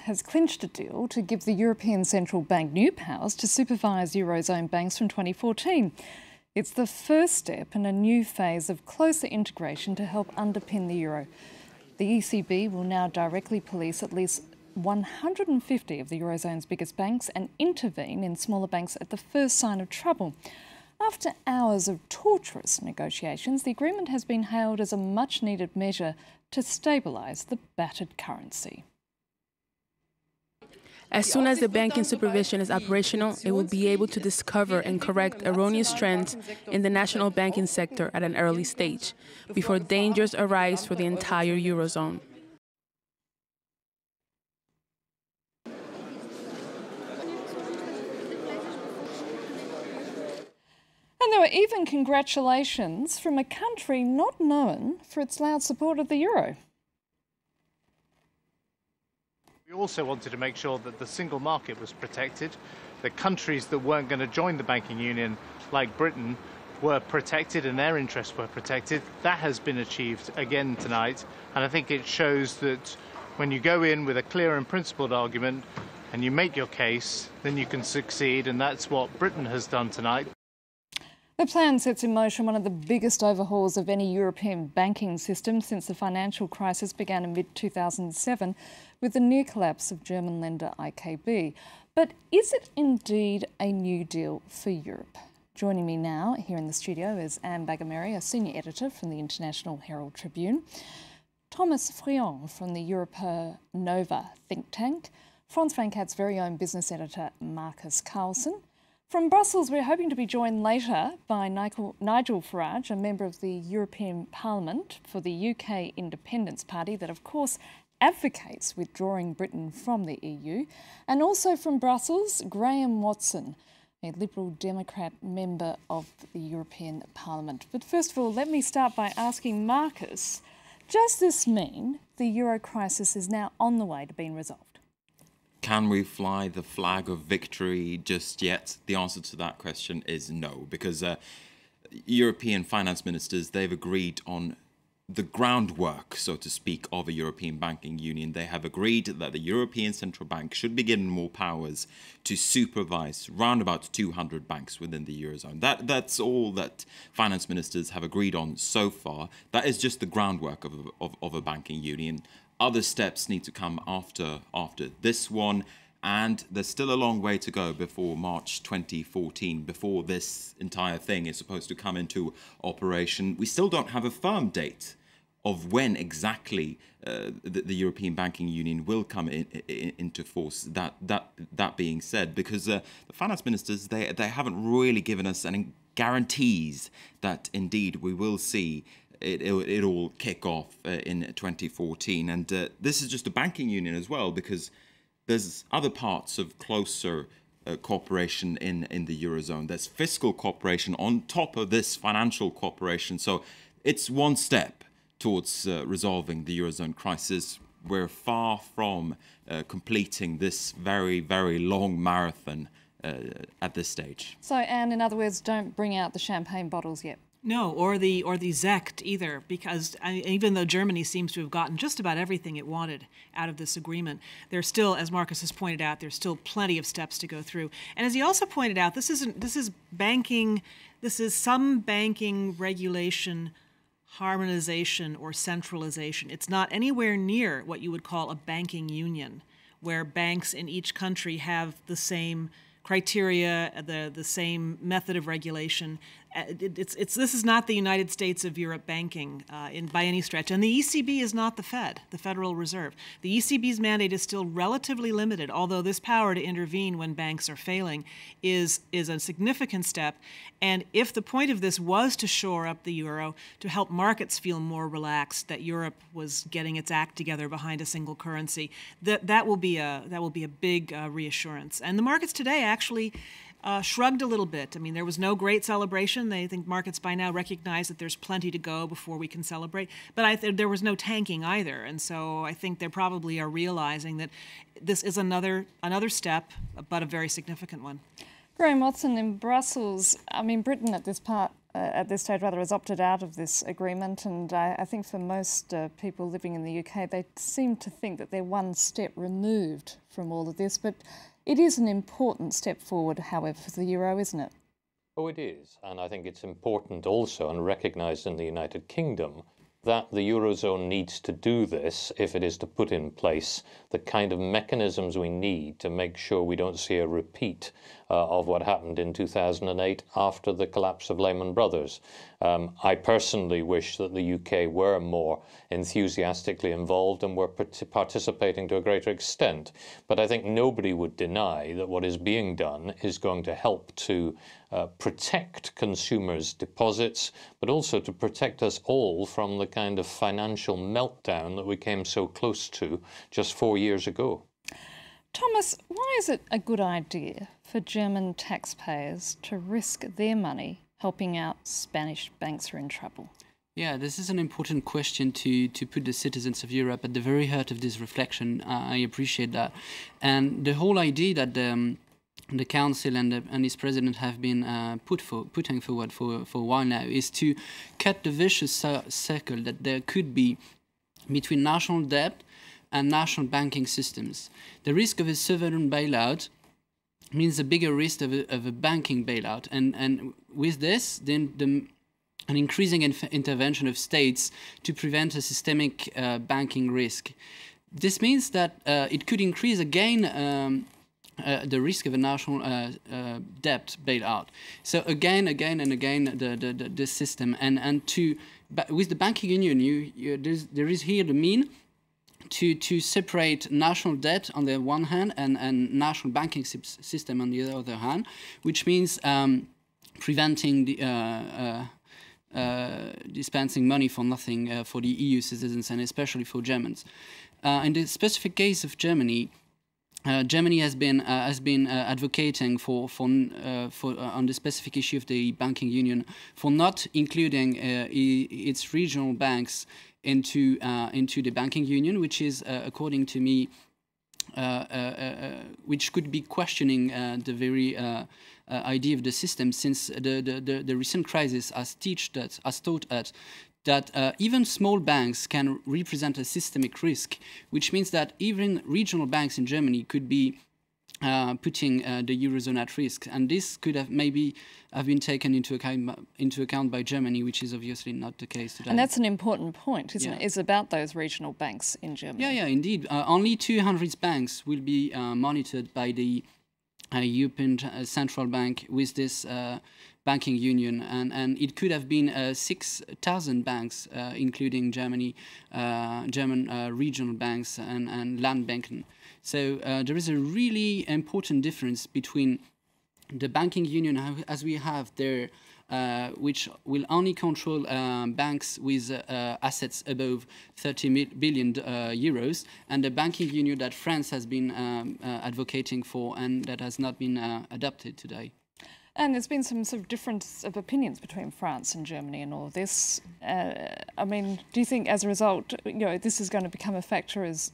has clinched a deal to give the European Central Bank new powers to supervise Eurozone banks from 2014. It's the first step in a new phase of closer integration to help underpin the euro. The ECB will now directly police at least 150 of the Eurozone's biggest banks and intervene in smaller banks at the first sign of trouble. After hours of torturous negotiations, the agreement has been hailed as a much-needed measure to stabilise the battered currency. As soon as the banking supervision is operational, it will be able to discover and correct erroneous trends in the national banking sector at an early stage, before dangers arise for the entire Eurozone. And there were even congratulations from a country not known for its loud support of the euro. We also wanted to make sure that the single market was protected, that countries that weren't going to join the banking union, like Britain, were protected and their interests were protected. That has been achieved again tonight, and I think it shows that when you go in with a clear and principled argument and you make your case, then you can succeed, and that's what Britain has done tonight. The plan sets in motion one of the biggest overhauls of any European banking system since the financial crisis began in mid-2007 with the near collapse of German lender IKB. But is it indeed a new deal for Europe? Joining me now here in the studio is Anne Bagameri, a senior editor from the International Herald Tribune, Thomas Frion from the Europa Nova think tank, Frans van Kat's very own business editor Marcus Carlson. From Brussels, we're hoping to be joined later by Nigel Farage, a member of the European Parliament for the UK Independence Party that, of course, advocates withdrawing Britain from the EU. And also from Brussels, Graham Watson, a Liberal Democrat member of the European Parliament. But first of all, let me start by asking Marcus, does this mean the euro crisis is now on the way to being resolved? Can we fly the flag of victory just yet? The answer to that question is no, because European finance ministers, they've agreed on the groundwork, so to speak, of a European banking union. They have agreed that the European Central Bank should be given more powers to supervise round about 200 banks within the Eurozone. That's all that finance ministers have agreed on so far. That is just the groundwork of a banking union. Other steps need to come after this one, and there's still a long way to go before March 2014, before this entire thing is supposed to come into operation. We still don't have a firm date of when exactly the European Banking Union will come into force. That being said, because the finance ministers, they haven't really given us any guarantees that indeed we will see it all kick off in 2014. And this is just a banking union as well, because there's other parts of closer cooperation in the Eurozone. There's fiscal cooperation on top of this financial cooperation. So it's one step towards resolving the Eurozone crisis. We're far from completing this very, very long marathon at this stage. So, Anne, in other words, don't bring out the champagne bottles yet. No, or the Zect either, because even though Germany seems to have gotten just about everything it wanted out of this agreement, there's still, as Marcus has pointed out, there's still plenty of steps to go through. And as he also pointed out, this is some banking regulation harmonization or centralization. It's not anywhere near what you would call a banking union, where banks in each country have the same criteria, the same method of regulation. This is not the United States of Europe banking by any stretch. And the ECB is not the Fed, the Federal Reserve. The ECB's mandate is still relatively limited, although this power to intervene when banks are failing is a significant step. And if the point of this was to shore up the euro, to help markets feel more relaxed that Europe was getting its act together behind a single currency, that will be a big reassurance. And the markets today actually shrugged a little bit. I mean, there was no great celebration. They think markets by now recognize that there's plenty to go before we can celebrate. But there was no tanking either. And so I think they probably are realizing that this is another step, but a very significant one. Graham Watson, in Brussels, I mean, Britain at this at this stage rather has opted out of this agreement, and I think for most people living in the UK, they seem to think that they're one step removed from all of this. But it is an important step forward, however, for the euro, isn't it? Oh, it is. And I think it's important also, and recognised in the United Kingdom, that the Eurozone needs to do this if it is to put in place the kind of mechanisms we need to make sure we don't see a repeat of what happened in 2008 after the collapse of Lehman Brothers. I personally wish that the UK were more enthusiastically involved and were participating to a greater extent. But I think nobody would deny that what is being done is going to help to protect consumers' deposits, but also to protect us all from the kind of financial meltdown that we came so close to just 4 years ago. Thomas, why is it a good idea for German taxpayers to risk their money helping out Spanish banks who are in trouble? Yeah, this is an important question to put the citizens of Europe at the very heart of this reflection. I appreciate that. And the whole idea that the Council and its President have been putting forward for a while now is to cut the vicious circle that there could be between national debt and national banking systems. The risk of a sovereign bailout means a bigger risk of a banking bailout. And with this, then an increasing intervention of states to prevent a systemic banking risk. This means that it could increase again the risk of a national debt bailout. So again and again, the system. And with the banking union, there is here the mean to separate national debt on the one hand and national banking system on the other hand, which means preventing the dispensing money for nothing for the EU citizens and especially for Germans. In the specific case of Germany, Germany has been advocating for on the specific issue of the banking union for not including its regional banks into the banking union, which is, according to me, which could be questioning the very idea of the system, since the recent crisis has taught us that even small banks can represent a systemic risk, which means that even regional banks in Germany could be putting the Eurozone at risk. And this could have maybe been taken into account by Germany, which is obviously not the case today. And that's an important point, isn't it? It's about those regional banks in Germany. Yeah, indeed. Only 200 banks will be monitored by the European Central Bank with this banking union, and it could have been 6,000 banks, including German regional banks and land banking. So there is a really important difference between the banking union as we have there, which will only control banks with assets above 30 billion euros, and the banking union that France has been advocating for and that has not been adopted today. And there's been some sort of difference of opinions between France and Germany in all of this. I mean, do you think as a result, this is going to become a factor as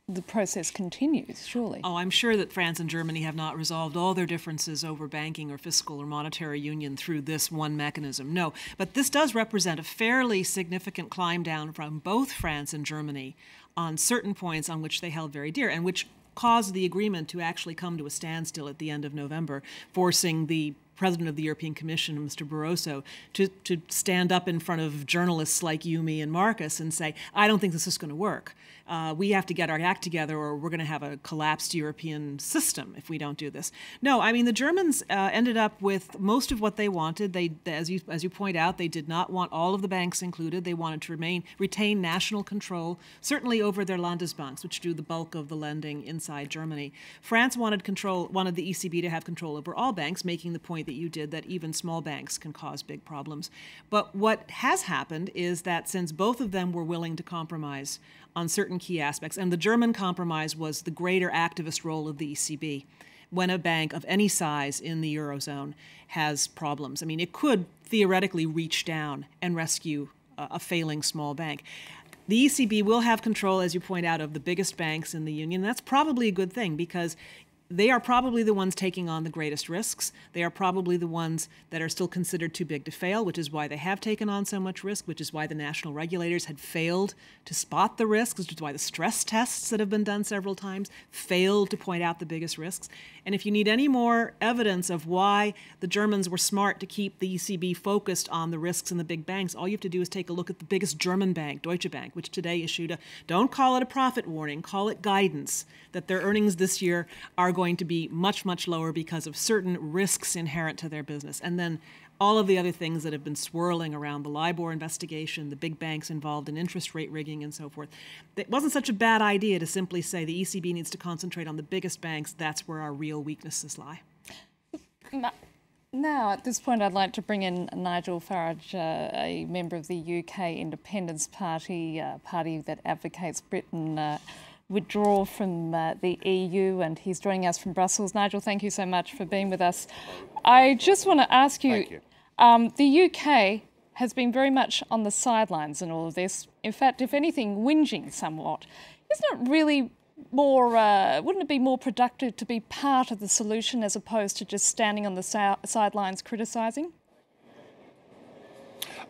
the process continues, surely? Oh, I'm sure that France and Germany have not resolved all their differences over banking or fiscal or monetary union through this one mechanism. No, but this does represent a fairly significant climb down from both France and Germany on certain points on which they held very dear and which caused the agreement to actually come to a standstill at the end of November, forcing the President of the European Commission, Mr. Barroso, to stand up in front of journalists like you, me, and Marcus and say, I don't think this is going to work. We have to get our act together or we're going to have a collapsed European system if we don't do this. No, I mean, the Germans ended up with most of what they wanted. They, as you point out, they did not want all of the banks included. They wanted to retain national control, certainly over their Landesbanks, which do the bulk of the lending inside Germany. France wanted the ECB to have control over all banks, making the point that you did, that even small banks can cause big problems. But what has happened is that since both of them were willing to compromise on certain key aspects, and the German compromise was the greater activist role of the ECB, when a bank of any size in the Eurozone has problems. I mean, it could theoretically reach down and rescue a failing small bank. The ECB will have control, as you point out, of the biggest banks in the Union. That's probably a good thing because they are probably the ones taking on the greatest risks. They are probably the ones that are still considered too big to fail, which is why they have taken on so much risk, which is why the national regulators had failed to spot the risks, which is why the stress tests that have been done several times failed to point out the biggest risks. And if you need any more evidence of why the Germans were smart to keep the ECB focused on the risks in the big banks, all you have to do is take a look at the biggest German bank, Deutsche Bank, which today issued a, don't call it a profit warning, call it guidance, that their earnings this year are going to be much, much lower because of certain risks inherent to their business. And then all of the other things that have been swirling around the LIBOR investigation, the big banks involved in interest rate rigging and so forth. It wasn't such a bad idea to simply say the ECB needs to concentrate on the biggest banks. That's where our real weaknesses lie. Now, at this point, I'd like to bring in Nigel Farage, a member of the UK Independence Party, a party that advocates Britain withdraw from the EU, and he's joining us from Brussels. Nigel, thank you so much for being with us. I just want to ask you, the UK has been very much on the sidelines in all of this. In fact, if anything, whinging somewhat. Isn't it really more, wouldn't it be more productive to be part of the solution as opposed to just standing on the sidelines criticising?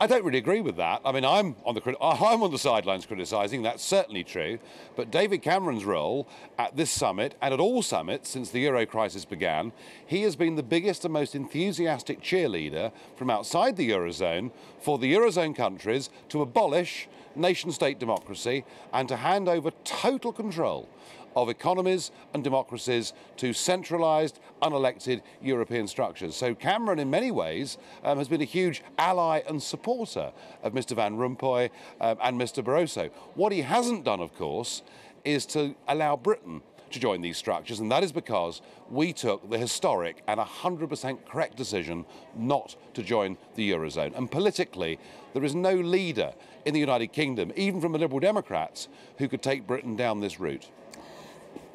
I don't really agree with that. I mean, I'm on the sidelines criticising, that's certainly true. But David Cameron's role at this summit and at all summits since the Euro crisis began, he has been the biggest and most enthusiastic cheerleader from outside the Eurozone for the Eurozone countries to abolish nation-state democracy and to hand over total control of economies and democracies to centralised, unelected European structures. So Cameron, in many ways, has been a huge ally and supporter of Mr Van Rompuy and Mr Barroso. What he hasn't done, of course, is to allow Britain to join these structures, and that is because we took the historic and 100% correct decision not to join the Eurozone. And politically, there is no leader in the United Kingdom, even from the Liberal Democrats, who could take Britain down this route.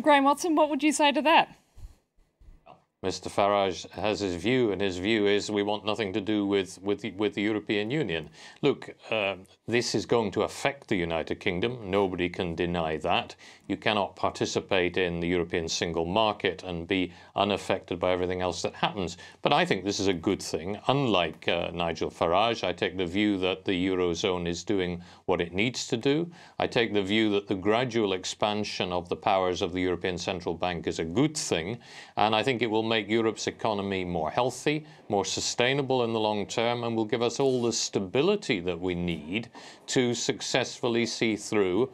Graham Watson, what would you say to that? Mr Farage has his view, and his view is we want nothing to do with the European Union. Look, this is going to affect the United Kingdom. Nobody can deny that. You cannot participate in the European single market and be unaffected by everything else that happens. But I think this is a good thing. Unlike Nigel Farage, I take the view that the Eurozone is doing what it needs to do. I take the view that the gradual expansion of the powers of the European Central Bank is a good thing, and I think it will make Europe's economy more healthy, more sustainable in the long term, and will give us all the stability that we need to successfully see through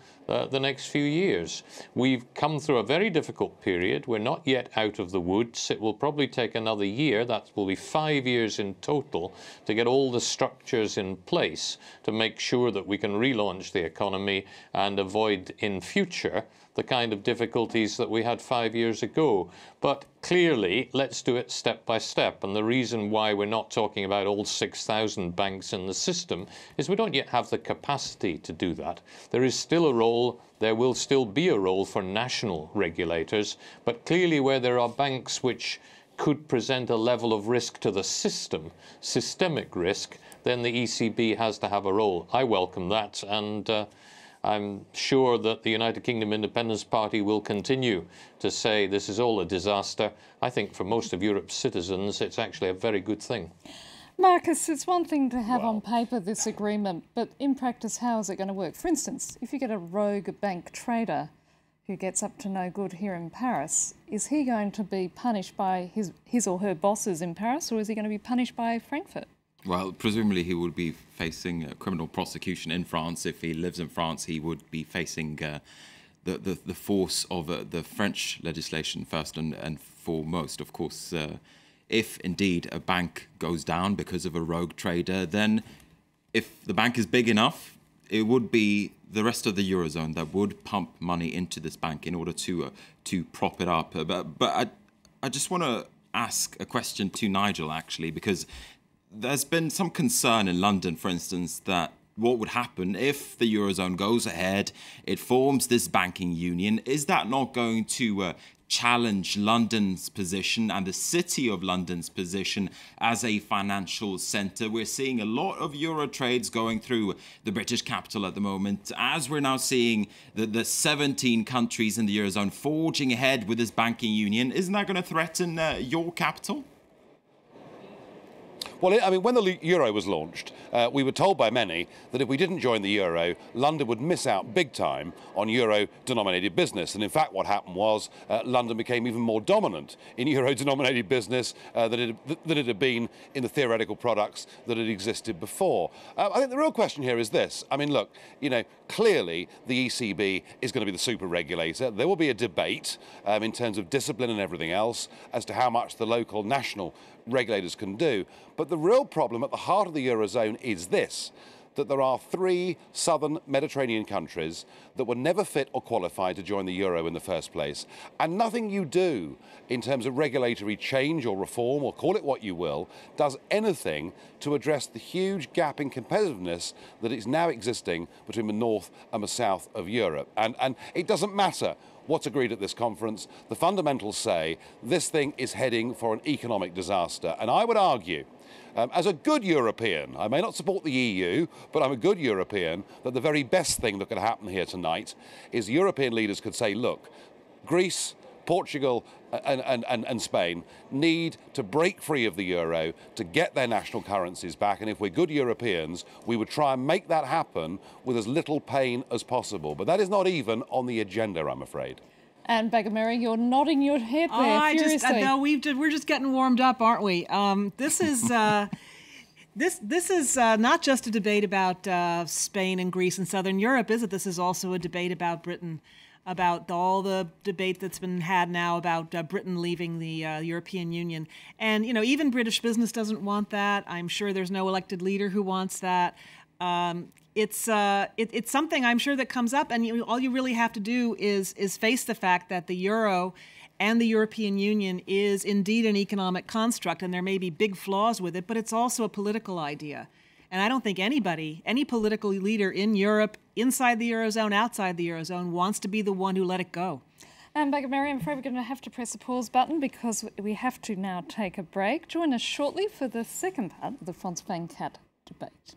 the next few years. We've come through a very difficult period. We're not yet out of the woods. It will probably take another year. That will be 5 years in total to get all the structures in place to make sure that we can relaunch the economy and avoid in future the kind of difficulties that we had 5 years ago. But clearly, let's do it step by step. And the reason why we're not talking about all 6,000 banks in the system is we don't yet have the capacity to do that. There is still a role, there will still be a role for national regulators, but clearly where there are banks which could present a level of risk to the system, systemic risk, then the ECB has to have a role. I welcome that, and I'm sure that the United Kingdom Independence Party will continue to say this is all a disaster. I think for most of Europe's citizens, it's actually a very good thing. Marcus, it's one thing to have on paper this agreement, but in practice, how is it going to work? For instance, if you get a rogue bank trader who gets up to no good here in Paris, is he going to be punished by his or her bosses in Paris, or is he going to be punished by Frankfurt? Well, presumably he would be facing criminal prosecution in France. If he lives in France, he would be facing the force of the French legislation first and foremost. Of course, if indeed a bank goes down because of a rogue trader, then if the bank is big enough, it would be the rest of the Eurozone that would pump money into this bank in order to prop it up. But I just want to ask a question to Nigel, actually, because there's been some concern in London, for instance, that what would happen if the Eurozone goes ahead, it forms this banking union. Is that not going to challenge London's position and the City of London's position as a financial centre. We're seeing a lot of Euro trades going through the British capital at the moment, as we're now seeing the 17 countries in the Eurozone forging ahead with this banking union. Isn't that going to threaten your capital? Well, I mean, when the euro was launched, we were told by many that if we didn't join the euro, London would miss out big time on euro-denominated business. And in fact, what happened was London became even more dominant in euro-denominated business than it had been in the theoretical products that had existed before. I think the real question here is this. I mean, look, you know, clearly the ECB is going to be the super regulator. There will be a debate in terms of discipline and everything else as to how much the local national regulators can do. But the real problem at the heart of the Eurozone is this, that there are 3 southern Mediterranean countries that were never fit or qualified to join the euro in the first place. And nothing you do in terms of regulatory change or reform, or call it what you will, does anything to address the huge gap in competitiveness that is now existing between the north and the south of Europe. And it doesn't matter what's agreed at this conference. The fundamentals say this thing is heading for an economic disaster. And I would argue, as a good European, I may not support the EU, but I'm a good European, that the very best thing that could happen here tonight is European leaders could say, look, Greece, Portugal and Spain need to break free of the euro to get their national currencies back. And if we're good Europeans, we would try and make that happen with as little pain as possible. But that is not even on the agenda, I'm afraid. And Baghamera, you're nodding your head there furiously. No, we're just getting warmed up, aren't we? This is this is not just a debate about Spain and Greece and Southern Europe, is it? This is also a debate about Britain, about all the debate that's been had now about Britain leaving the European Union. And, you know, even British business doesn't want that. I'm sure there's no elected leader who wants that. It's something I'm sure that comes up, and all you really have to do is face the fact that the euro and the European Union is indeed an economic construct, and there may be big flaws with it, but it's also a political idea. And I don't think anybody, any political leader in Europe, inside the Eurozone, outside the Eurozone, wants to be the one who let it go. And Baghamera, I'm afraid we're going to have to press the pause button because we have to now take a break. Join us shortly for the second part of the François Picard debate.